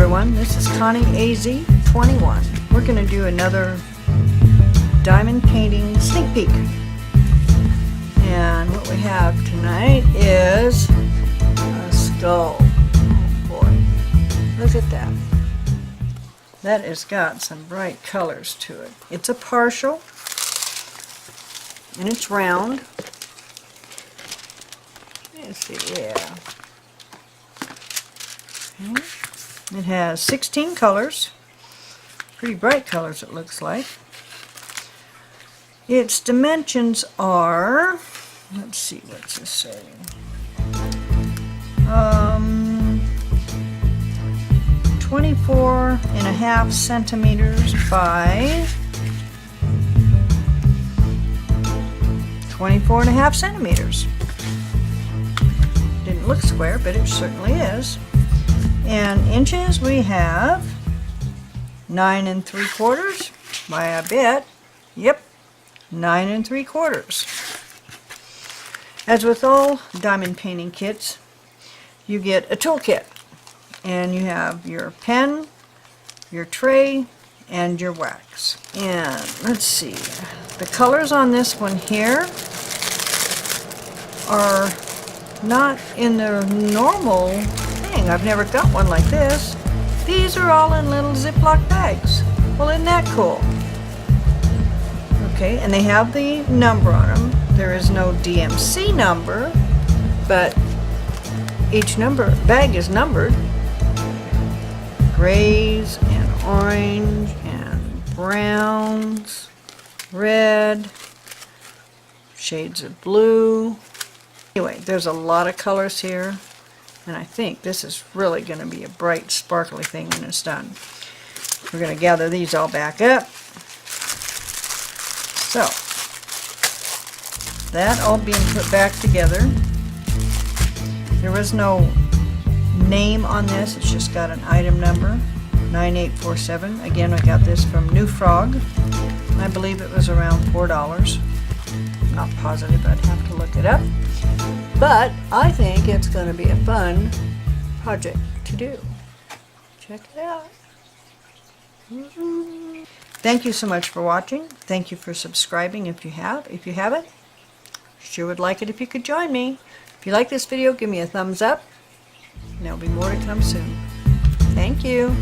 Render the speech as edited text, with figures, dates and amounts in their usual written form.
everyone, this is Connie AZ21. We're going to do another diamond painting sneak peek. And what we have tonight is a skull. Oh boy, look at that. That has got some bright colors to it. It's a partial, and it's round. Let's see, yeah. Okay. It has 16 colors, pretty bright colors it looks like. Its dimensions are, let's see, what's this say? 24.5 centimeters by 24.5 centimeters. Didn't look square, but it certainly is. And inches, we have 9 3/4 by a bit. Yep, 9 3/4. As with all diamond painting kits, you get a toolkit, and you have your pen, your tray, and your wax. And let's see, the colors on this one here are not in the normal thing. I've never got one like this. These are all in little Ziploc bags. Well, isn't that cool? Okay, and they have the number on them. There is no DMC number, but each bag is numbered. Grays and orange and browns, red, shades of blue. Anyway, there's a lot of colors here, and I think this is really going to be a bright, sparkly thing when it's done. We're going to gather these all back up. So, that all being put back together. There was no name on this, it's just got an item number, 9847. Again, I got this from New Frog. I believe it was around $4. Not positive, I'd have to look it up. But I think it's going to be a fun project to do. Check it out. Thank you so much for watching. Thank you for subscribing if you have. If you haven't, sure would like it if you could join me. If you like this video, give me a thumbs up. And there'll be more to come soon. Thank you.